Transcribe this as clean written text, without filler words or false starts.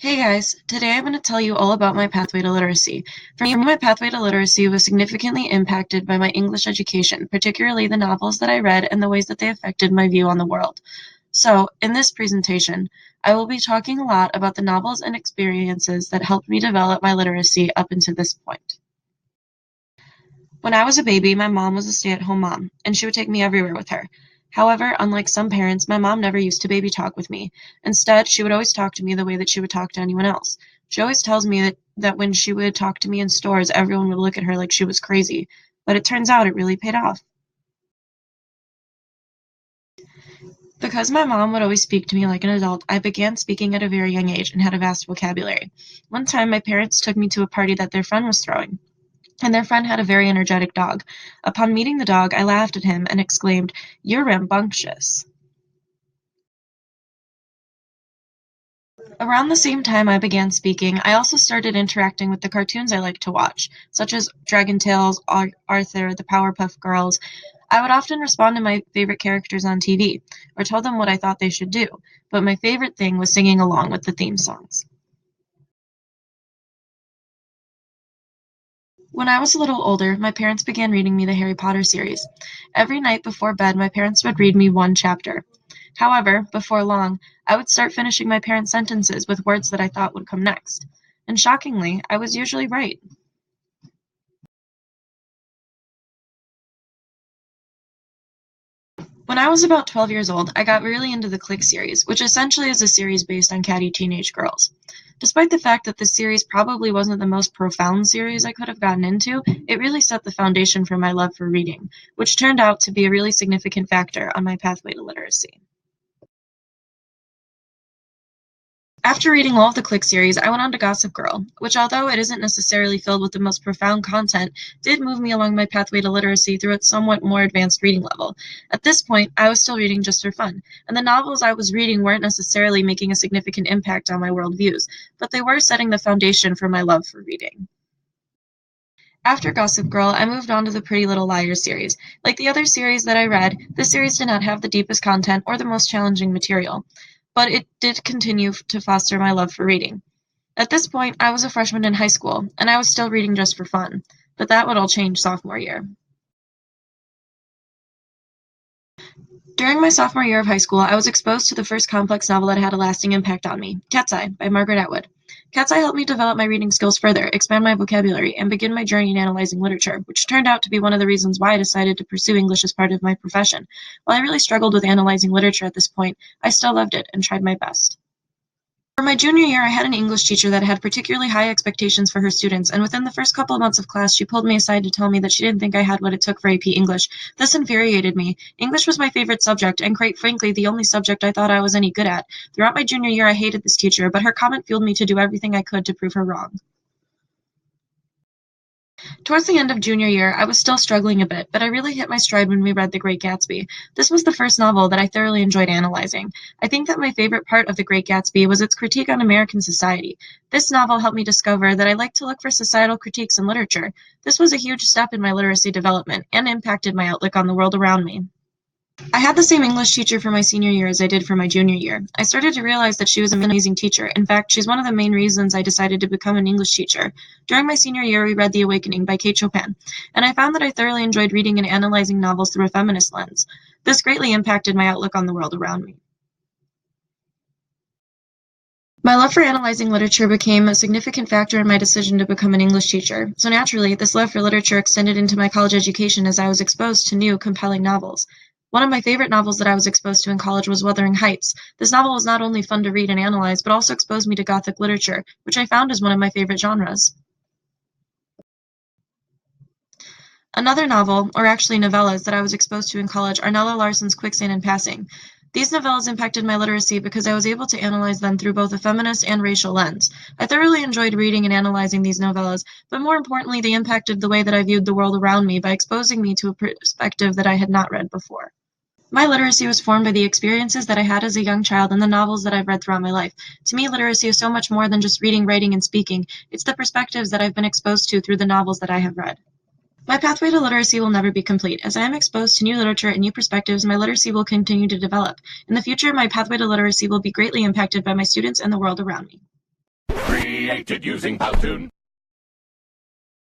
Hey guys, today I'm going to tell you all about my pathway to literacy. For me, my pathway to literacy was significantly impacted by my English education, particularly the novels that I read and the ways that they affected my view on the world. So, in this presentation, I will be talking a lot about the novels and experiences that helped me develop my literacy up until this point. When I was a baby, my mom was a stay-at-home mom, and she would take me everywhere with her. However, unlike some parents, my mom never used to baby talk with me. Instead, she would always talk to me the way that she would talk to anyone else. She always tells me that when she would talk to me in stores, everyone would look at her like she was crazy. But it turns out it really paid off. Because my mom would always speak to me like an adult, I began speaking at a very young age and had a vast vocabulary. One time, my parents took me to a party that their friend was throwing, and their friend had a very energetic dog. Upon meeting the dog, I laughed at him and exclaimed, "You're rambunctious." Around the same time I began speaking, I also started interacting with the cartoons I liked to watch, such as Dragon Tales, Arthur, the Powerpuff Girls. I would often respond to my favorite characters on TV, or tell them what I thought they should do, but my favorite thing was singing along with the theme songs. When I was a little older, my parents began reading me the Harry Potter series. Every night before bed, my parents would read me one chapter. However, before long, I would start finishing my parents' sentences with words that I thought would come next. And shockingly, I was usually right. When I was about 12 years old, I got really into the Click series, which essentially is a series based on catty teenage girls. Despite the fact that this series probably wasn't the most profound series I could have gotten into, it really set the foundation for my love for reading, which turned out to be a really significant factor on my pathway to literacy. After reading all of the Click series, I went on to Gossip Girl, which, although it isn't necessarily filled with the most profound content, did move me along my pathway to literacy through its somewhat more advanced reading level. At this point, I was still reading just for fun, and the novels I was reading weren't necessarily making a significant impact on my worldviews, but they were setting the foundation for my love for reading. After Gossip Girl, I moved on to the Pretty Little Liars series. Like the other series that I read, this series did not have the deepest content or the most challenging material, but it did continue to foster my love for reading. At this point, I was a freshman in high school, and I was still reading just for fun, but that would all change sophomore year. During my sophomore year of high school, I was exposed to the first complex novel that had a lasting impact on me, Cat's Eye by Margaret Atwood. Cat's Eye helped me develop my reading skills further, expand my vocabulary, and begin my journey in analyzing literature, which turned out to be one of the reasons why I decided to pursue English as part of my profession. While I really struggled with analyzing literature at this point, I still loved it and tried my best. For my junior year, I had an English teacher that had particularly high expectations for her students, and within the first couple of months of class, she pulled me aside to tell me that she didn't think I had what it took for AP English. This infuriated me. English was my favorite subject, and quite frankly, the only subject I thought I was any good at. Throughout my junior year, I hated this teacher, but her comment fueled me to do everything I could to prove her wrong. Towards the end of junior year, I was still struggling a bit, but I really hit my stride when we read The Great Gatsby. This was the first novel that I thoroughly enjoyed analyzing. I think that my favorite part of The Great Gatsby was its critique on American society. This novel helped me discover that I like to look for societal critiques in literature. This was a huge step in my literacy development and impacted my outlook on the world around me. I had the same English teacher for my senior year as I did for my junior year. I started to realize that she was an amazing teacher. In fact, she's one of the main reasons I decided to become an English teacher. During my senior year, we read The Awakening by Kate Chopin, and I found that I thoroughly enjoyed reading and analyzing novels through a feminist lens. This greatly impacted my outlook on the world around me. My love for analyzing literature became a significant factor in my decision to become an English teacher. So naturally, this love for literature extended into my college education as I was exposed to new, compelling novels. One of my favorite novels that I was exposed to in college was Wuthering Heights. This novel was not only fun to read and analyze, but also exposed me to Gothic literature, which I found is one of my favorite genres. Another novel, or actually novellas, that I was exposed to in college are Nella Larsen's Quicksand and Passing. These novellas impacted my literacy because I was able to analyze them through both a feminist and racial lens. I thoroughly enjoyed reading and analyzing these novellas, but more importantly, they impacted the way that I viewed the world around me by exposing me to a perspective that I had not read before. My literacy was formed by the experiences that I had as a young child and the novels that I've read throughout my life. To me, literacy is so much more than just reading, writing, and speaking. It's the perspectives that I've been exposed to through the novels that I have read. My pathway to literacy will never be complete. As I am exposed to new literature and new perspectives, my literacy will continue to develop. In the future, my pathway to literacy will be greatly impacted by my students and the world around me. Created using Powtoon.